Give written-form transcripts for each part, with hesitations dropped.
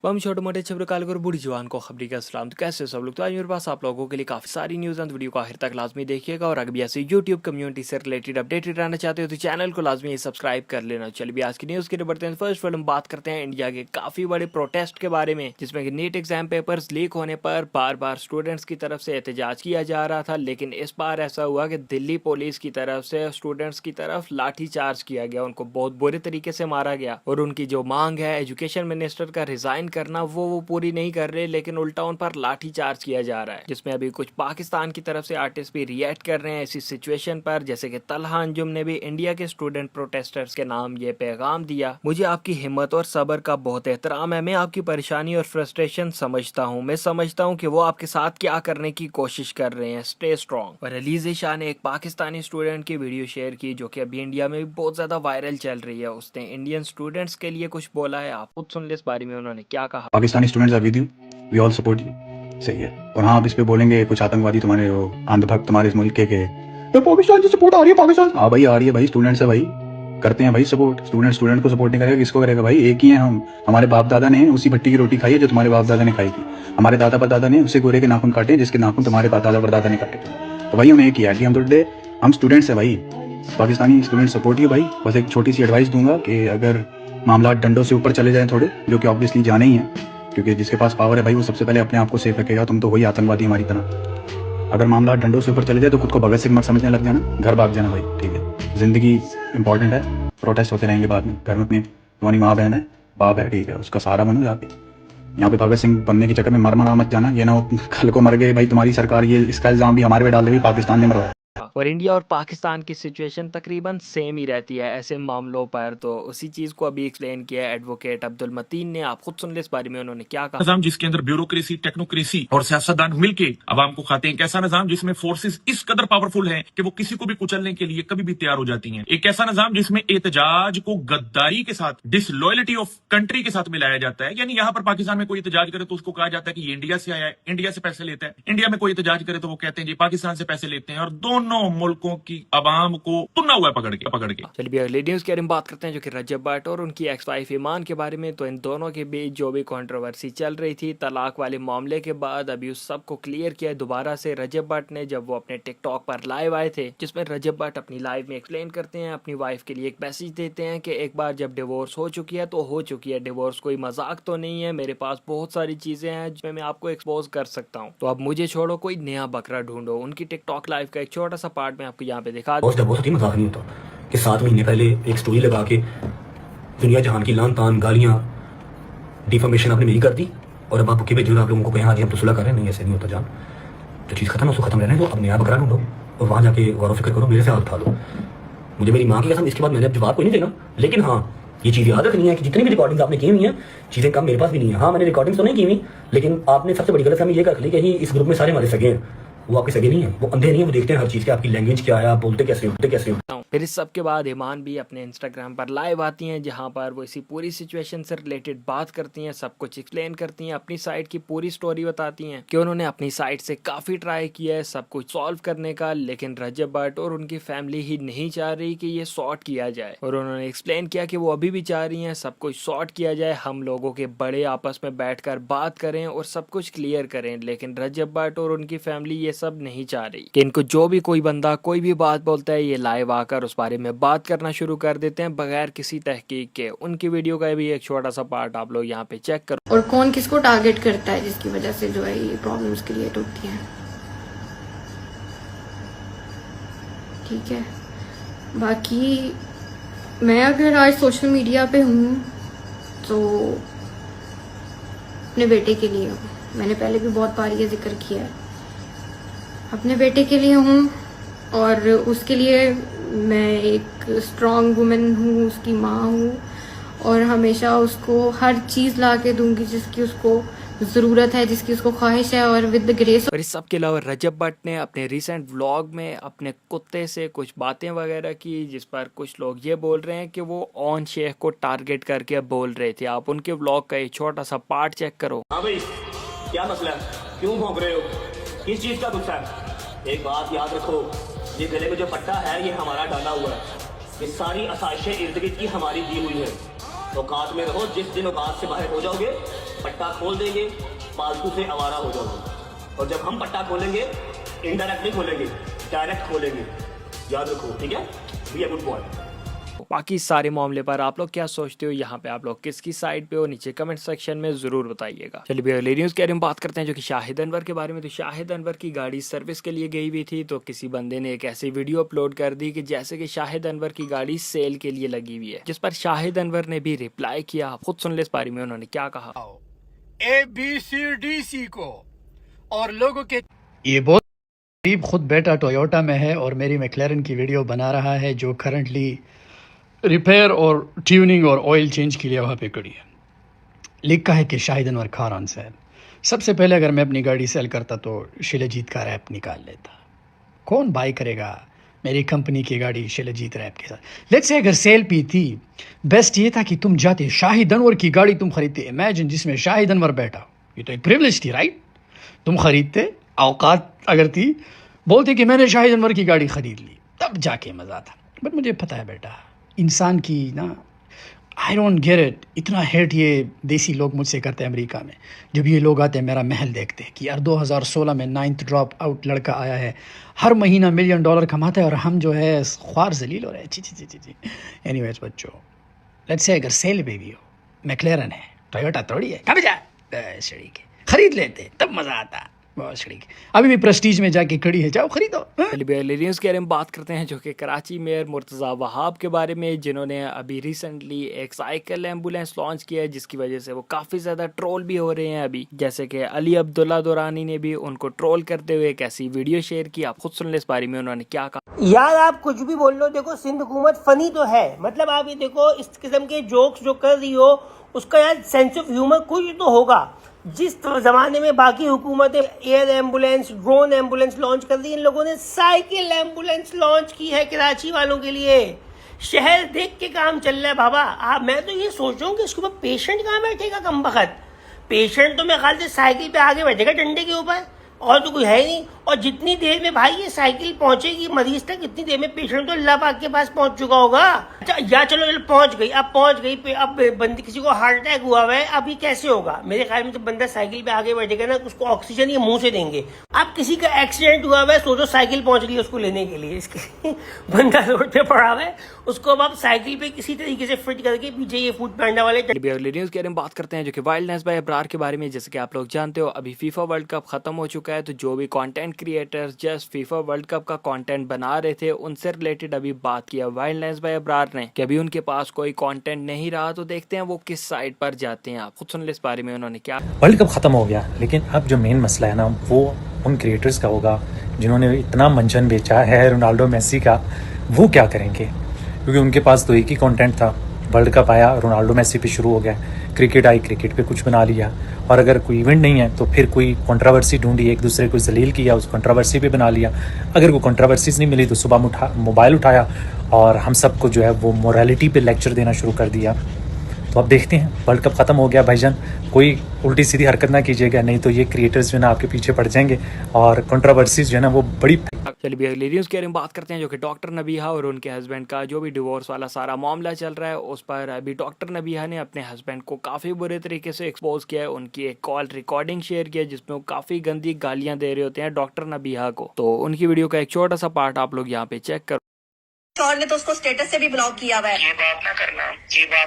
हम छोटे मोटे छबरे काल और बूढ़ी जवान को खबरी का सलाम। तो कैसे हो सब लोग। तो आज मेरे पास आप लोगों के लिए काफी सारी न्यूज़ हैं, तो वीडियो को आखिर तक लाजमी देखिएगा। और अगर भी ऐसे यूट्यूब कम्युनिटी से रिलेटेड अपडेटेड रहना चाहते हो तो चैनल को लाजमी सब्सक्राइब कर लेना। चलिए भी आज की न्यूज़ के लिए बढ़ते हैं। फर्स्ट हम बात करते हैं इंडिया के काफी बड़े प्रोटेस्ट के बारे में, जिसमें कि नीट एग्जाम पेपर्स लीक होने पर बार बार स्टूडेंट्स की तरफ से एहतजाज किया जा रहा था, लेकिन इस बार ऐसा हुआ कि दिल्ली पुलिस की तरफ से स्टूडेंट्स की तरफ लाठी चार्ज किया गया, उनको बहुत बुरे तरीके से मारा गया। और उनकी जो मांग है एजुकेशन मिनिस्टर का रिजाइन करना, वो पूरी नहीं कर रहे, लेकिन उल्टा उन पर लाठी चार्ज किया जा रहा है। जिसमें अभी कुछ पाकिस्तान की तरफ से आर्टिस्ट भी रिएक्ट कर रहे हैं ऐसी सिचुएशन पर, जैसे कि तलहा अंजुम ने भी इंडिया के स्टूडेंट प्रोटेस्टर्स के नाम ये पैगाम दिया। मुझे आपकी हिम्मत और सब्र का बहुत एहतराम है। मैं आपकी परेशानी और फ्रस्ट्रेशन समझता हूँ। मैं समझता हूँ कि वो आपके साथ क्या करने की कोशिश कर रहे हैं। Stay strong. और अलीज़ शाह ने एक पाकिस्तानी स्टूडेंट की वीडियो शेयर की, जो कि अभी इंडिया में भी बहुत ज्यादा वायरल चल रही है। उसने इंडियन स्टूडेंट्स के लिए कुछ बोला है, आप खुद सुन ले इस बारे में उन्होंने क्या कहा। Pakistani students are with you, we all support you. सही है। और हाँ, आप इस पे बोलेंगे कुछ आतंकवादी तुम्हारे हो, अंधभक्त तुम्हारे इस मुल्क के तो पाकिस्तान से सपोर्ट आ रही है। पाकिस्तान हाँ भाई आ रही है भाई, स्टूडेंट्स है भाई, करते हैं भाई सपोर्ट। स्टूडेंट को सपोर्ट नहीं करेगा किसको करेगा भाई। एक ही है हम। हमारे बाप दादा ने उसी भट्टी की रोटी खाई है जो तुम्हारे बाप दादा ने खाई थी। हमारे दादा परदादा ने उसे गोरे के नाखून काटे जिसके नाखून तुम्हारे दादा परदादा ने काटे थे। तो भाई हम एक ही है, हम तो हम स्टूडेंट्स है भाई। पाकिस्तानी स्टूडेंट सपोर्ट ही भाई। बस एक छोटी सी एडवाइस दूंगा कि अगर मामला डंडों से ऊपर चले जाएं थोड़े, जो कि ऑब्वियसली जाने ही है, क्योंकि जिसके पास पावर है भाई वो सबसे पहले अपने आप को सेफ रखेगा। तुम तो वही आतंकवादी हमारी तरह। अगर मामला डंडों से ऊपर चले जाए तो खुद को भगत सिंह मत समझने लग जाना, घर भाग जाना भाई। ठीक है, जिंदगी इंपॉर्टेंट है, प्रोटेस्ट होते रहेंगे बाद में। घर में अपनी तुम्हारी माँ बहन है, बाप है, ठीक है, उसका सहारा बनो जाके। यहाँ पे भगत सिंह बनने के चक्कर में मर मत जाना, ये ना हो कल को मर गए भाई तुम्हारी सरकार, ये इसका इल्जाम भी हमारे पे डाल देगी पाकिस्तान ने मरवाया। और इंडिया और पाकिस्तान की सिचुएशन तकरीबन सेम ही रहती है ऐसे मामलों पर। तो उसी चीज को अभी एक्सप्लेन किया है एडवोकेट अब्दुल मतीन ने। आप खुद सुन ले इस बारे में उन्होंने क्या कहा। निजाम जिसके अंदर ब्यूरोक्रेसी, टेक्नोक्रेसी और सियासतदान मिलके अवाम को खाते हैं। एक ऐसा निजाम जिसमें फोर्सेस इस कदर पावरफुल हैं कि वो किसी को भी कुचलने के लिए कभी भी तैयार हो जाती हैं। एक ऐसा निजाम जिसमें एहतजाज को गद्दारी के साथ, डिसलॉयलिटी ऑफ कंट्री के साथ मिलाया जाता है। यानी यहाँ पर पाकिस्तान में कोई एहतजाज करे तो उसको कहा जाता है कि ये इंडिया से आया है, इंडिया से पैसे लेता है। इंडिया में कोई एहतजाज करे तो वो कहते हैं जी पाकिस्तान से पैसे लेते हैं। और दोनों मुल्कों की अवाम को तुन्ना हुआ है पकड़ के। चलिए अगली न्यूज के बारे में बात करते हैं, जो कि रजब भट्ट और उनकी एक्स वाइफ ईमान के बारे में। तो इन दोनों के बीच जो भी कंट्रोवर्सी चल रही थी तलाक वाले मामले के बाद, अभी उस सब को क्लियर किया दोबारा से रजब भट्ट ने, जब वो अपने टिकटॉक पर लाइव आए थे, जिसमें रजब भट्ट अपनी लाइव में एक्सप्लेन करते हैं, अपनी वाइफ के लिए एक मैसेज देते हैं कि एक बार जब डिवोर्स हो चुकी है तो हो चुकी है, डिवोर्स कोई मजाक तो नहीं है। मेरे पास बहुत सारी चीजें हैं जिसमें मैं आपको एक्सपोज कर सकता हूँ, तो अब मुझे छोड़ो, कोई नया बकरा ढूंढो। उनकी टिकटॉक लाइव का एक छोटा सा पार्ट मैं आपको यहाँ पे दिखा दूं। मजाक नहीं होता कि 7 महीने पहले एक स्टोरी लगा के दुनिया जहान की लान तान गालियां डिफॉर्मेशन आपने मेरी कर दी, और अब आप भूखे भेजो आप लोगों को कहें हाँ जी हम तो सुलह कर रहे हैं। नहीं, ऐसे नहीं होता जान। जो चीज़ खत्म है उसको खत्म रहने दो, अब नया बकरा ढूंढो और वहाँ जाके गौर फिक्र करो, मेरे से हाथ उठा लो। मुझे मेरी माँ की कसम, इसके बाद मैंने अब जवाब कोई नहीं देना, लेकिन हाँ ये चीज़ याद रखनी है कि जितनी भी रिकॉर्डिंग्स आपने की हुई हैं, चीज़ें कम मेरे पास भी नहीं है। हाँ मैंने रिकॉर्डिंग्स तो नहीं की हुई, लेकिन आपने सबसे बड़ी गलतफहमी ये कर ली कि इस ग्रुप में सारे हमारे सगे हैं। वो आपके सगे नहीं है, वो अंधे नहीं है, वो देखते हैं हर चीज़ के, आपकी लैंग्वेज क्या है, आप बोलते कैसे हो। फिर इस सब के बाद ईमान भी अपने इंस्टाग्राम पर लाइव आती हैं, जहां पर वो इसी पूरी सिचुएशन से रिलेटेड बात करती हैं, सब कुछ एक्सप्लेन करती हैं, अपनी साइड की पूरी स्टोरी बताती हैं कि उन्होंने अपनी साइड से काफ़ी ट्राई किया है सब कुछ सॉल्व करने का, लेकिन रजब भट्ट और उनकी फैमिली ही नहीं चाह रही कि ये सॉर्ट किया जाए। और उन्होंने एक्सप्लेन किया कि वो अभी भी चाह रही हैं सब कुछ सॉर्ट किया जाए, हम लोगों के बड़े आपस में बैठकर बात करें और सब कुछ क्लियर करें। लेकिन रजब भट्ट और उनकी फैमिली ये सब नहीं चाह रही कि इनको जो भी कोई बंदा कोई भी बात बोलता है ये लाइव आकर उस बारे में बात करना शुरू कर देते हैं बगैर किसी तहकीक के। उनकी वीडियो का भी एक छोटा सा पार्ट आप लोग यहाँ पे चेक करो। और कौन किसको टारगेट करता है जिसकी वजह से जो है ये प्रॉब्लम्स क्रिएट होती हैं। ठीक है, बाकी मैं अगर आज सोशल मीडिया पे हूँ तो अपने बेटे के लिए हूँ। मैंने पहले भी बहुत बार ये जिक्र किया है, अपने बेटे के लिए हूँ और उसके लिए मैं एक स्ट्रॉन्ग वुमेन हूँ, उसकी माँ हूँ, और हमेशा उसको हर चीज़ ला के दूंगी जिसकी उसको ज़रूरत है, जिसकी उसको ख्वाहिश है, और विद द ग्रेस। और इस सब के अलावा रजब भट्ट ने अपने रिसेंट व्लॉग में अपने कुत्ते से कुछ बातें वगैरह की, जिस पर कुछ लोग ये बोल रहे हैं कि वो ऑन शेख को टारगेट करके बोल रहे थे। आप उनके व्लॉग का एक छोटा सा पार्ट चेक करो। हाँ भाई, क्या मसला है? क्यों भौंक रहे हो? किस चीज़ का गुस्सा है? एक बात याद रखो, ये गले में जो पट्टा है ये हमारा डाला हुआ है, ये सारी आसाइशें इर्द गिर्द की हमारी दी हुई है। औकात में रहो, जिस दिन औकात से बाहर हो जाओगे पट्टा खोल देंगे, फालतू से आवारा हो जाओगे। और जब हम पट्टा खोलेंगे, इनडायरेक्ट नहीं खोलेंगे, डायरेक्ट खोलेंगे। याद रखो, ठीक है? Be a good boy. बाकी इस सारे मामले पर आप लोग क्या सोचते हो, यहाँ पे आप लोग किसकी साइड पे हो, नीचे कमेंट सेक्शन में जरूर बताइएगा। चलिए भैया अगली न्यूज़ के बारे में बात करते हैं, जो कि शाहिद अनवर के बारे में। तो शाहिद अनवर की गाड़ी सर्विस के लिए गई हुई थी, तो किसी बंदे ने एक ऐसी वीडियो अपलोड कर दी कि जैसे कि शाहिद अनवर की गाड़ी सेल के लिए लगी हुई है, जिस पर शाहिद अनवर ने भी रिप्लाई किया। आप खुद सुन ले इस बारे में उन्होंने क्या कहा। ABCDC को और लोगों के ये बहुत करीब खुद बेटा टोयोटा में है और मेरी मैक्लेरन की वीडियो बना रहा है, जो करंटली रिपेयर और ट्यूनिंग और ऑयल चेंज के लिए वहाँ पे खड़ी है। लिखा है कि शाहिद अनवर खान ऑन सेल। सबसे पहले अगर मैं अपनी गाड़ी सेल करता तो शिलजीत का रैप निकाल लेता। कौन बाय करेगा मेरी कंपनी की गाड़ी शिलजीत रैप के साथ? लेट्स से अगर सेल पे थी, बेस्ट ये था कि तुम जाते शाहिद अनवर की गाड़ी तुम खरीदते। इमेजिन जिसमें शाहिद अनवर बैठा हो, ये तो एक प्रिविलेज थी, राइट? तुम खरीदते, औकात अगर थी, बोलते कि मैंने शाहिद अनवर की गाड़ी खरीद ली, तब जाके मज़ा था। बट मुझे पता है बेटा, इंसान की ना, आई डोंट गेट इट, इतना हेट ये देसी लोग मुझसे करते हैं अमेरिका में। जब ये लोग आते हैं मेरा महल देखते हैं कि यार 2016 में 9th ड्रॉप आउट लड़का आया है, हर महीना $1 मिलियन कमाता है और हम जो है ख्वार जलील हो रहे हैं। ची ची ची ची ची। एनीवेज बच्चों, लेट्स से अगर सेल पे भी हो, मैक्लेरन है, टोयोटा थोड़ी है, कब जा खरीद लेते, तब मज़ा आता। बहुत सड़ी, अभी भी प्रेस्टीज में जाके खड़ी है, जाओ खरीदो। न्यूज़ के बारे में बात करते हैं, जो कि कराची मेयर मुर्तज़ा वहाब के बारे में, जिन्होंने अभी रिसेंटली एक साइकिल एम्बुलेंस लॉन्च किया है, जिसकी वजह से वो काफ़ी ज़्यादा ट्रोल भी हो रहे हैं अभी। जैसे कि अली अब्दुल्ला दुरानी ने भी उनको ट्रोल करते हुए एक ऐसी वीडियो शेयर की। आप खुद सुन ले इस बारे में उन्होंने क्या कहा। यार आप कुछ भी बोल लो, देखो सिंध हुकूमत फनी तो है, मतलब आप ये देखो इस किस्म के जोक्स जो कर रही हो, उसका यार सेंस ऑफ ह्यूमर कुछ तो होगा। जिस जमाने में बाकी हुकूमतें air ambulance, drone ambulance launch कर दी, इन लोगों ने साइकिल एम्बुलेंस लॉन्च की है कराची वालों के लिए। शहर देख के काम चल रहा है बाबा। मैं तो ये सोच रहा हूँ कि इसके ऊपर पेशेंट कहाँ बैठेगा कमबख्त। पेशेंट तो मेरे ख्याल से साइकिल पे आगे बैठेगा डंडे के ऊपर, और तो कोई है ही नहीं। और जितनी देर में भाई ये साइकिल पहुंचेगी मरीज तक, इतनी देर में पेशेंट तो अल्लाह पाक के पास पहुंच चुका होगा। अच्छा या चलो पहुंच गई, अब पहुंच गई, अब बंदी किसी को हार्ट अटैक हुआ है, अब ये कैसे होगा? मेरे ख्याल में तो बंदा साइकिल पे आगे बैठेगा ना, उसको ऑक्सीजन ये मुंह से देंगे। अब किसी का एक्सीडेंट हुआ है, सोचो साइकिल पहुंच गई उसको लेने के लिए, इसके बंदा रोड पे पड़ा हुआ है, उसको अब आप साइकिल पे किसी तरीके से फिट करके पीछे ये फूड पैंडा वाले। अगली न्यूज़ के बारे में बात करते हैं, जो कि वाइल्डनेस बाय अब्रार के बारे में। जैसे कि आप लोग जानते हो, अभी फीफा वर्ल्ड कप खत्म हो चुका है, तो जो भी content creators just FIFA world cup का कंटेंट बना रहे थे, उनसे रिलेटेड अभी बात किया वाइल्डनेस बाय अब्रार ने कि अभी उनके पास कोई कंटेंट नहीं रहा, तो देखते हैं वो किस साइड पर जाते हैं। आप खुद सुन ले इस बारे में उन्होंने क्या। वर्ल्ड कप खत्म हो गया, लेकिन अब जो मेन मसला है ना, वो उन क्रिएटर्स का होगा जिन्होंने इतना मंचन बेचा है रोनाल्डो मेसी का। वो क्या करेंगे? क्योंकि उनके पास तो एक ही कंटेंट था, वर्ल्ड कप आया, रोनाल्डो मेसी पे शुरू हो गया, क्रिकेट आई, क्रिकेट पे कुछ बना लिया, और अगर कोई इवेंट नहीं है तो फिर कोई कंट्रोवर्सी ढूंढी, एक दूसरे को जलील किया, उस कंट्रोवर्सी पे बना लिया। अगर कोई कंट्रोवर्सीज नहीं मिली तो सुबह मोबाइल उठाया और हम सबको जो है वो मोरालिटी पे लेक्चर देना शुरू कर दिया। तो अब देखते हैं, वर्ल्ड कप खत्म हो गया भाईजान, कोई उल्टी सीधी हरकत ना कीजिएगा, नहीं तो ये क्रिएटर्स जो है ना आपके पीछे पड़ जाएंगे और कंट्रोवर्सीज जो है ना वो बड़ी। चलिए अगली न्यूज़ के बारे में बात करते हैं, जो कि डॉक्टर नबीहा और उनके हस्बैंड का जो भी डिवोर्स वाला सारा मामला चल रहा है, उस पर अभी डॉक्टर नबीहा ने अपने हस्बैंड को काफ़ी बुरे तरीके से एक्सपोज किया है। उनकी एक कॉल रिकॉर्डिंग शेयर किया जिसमें वो काफ़ी गंदी गालियां दे रहे होते हैं डॉक्टर नबीहा को। तो उनकी वीडियो का एक छोटा सा पार्ट आप लोग यहाँ पे चेक करो। शौहर ने तो उसको स्टेटस से भी ब्लॉक किया हुआ है। ये बात ना करना,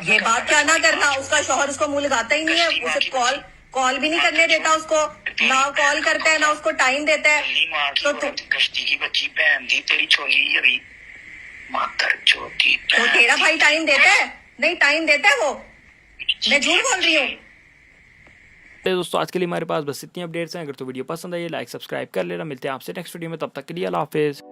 ये बात क्या ना करना, उसका शौहर उसको मुंह लगाता ही नहीं है, उसे कॉल भी नहीं करने देता, उसको ना कॉल करता है ना उसको टाइम देता है। तो कश्ती की बच्ची बहन दी तेरी छोली अभी मातर चोटी। वो तेरा भाई टाइम देता है? नहीं टाइम देता है वो, मैं झूठ बोल रही हूँ। दोस्तों आज के लिए हमारे पास बस इतनी अपडेट्स हैं। अगर तो वीडियो पसंद आई लाइक सब्सक्राइब कर लेना। मिलते हैं आपसे नेक्स्ट वीडियो में, तब तक के लिए अल्लाह हाफिज।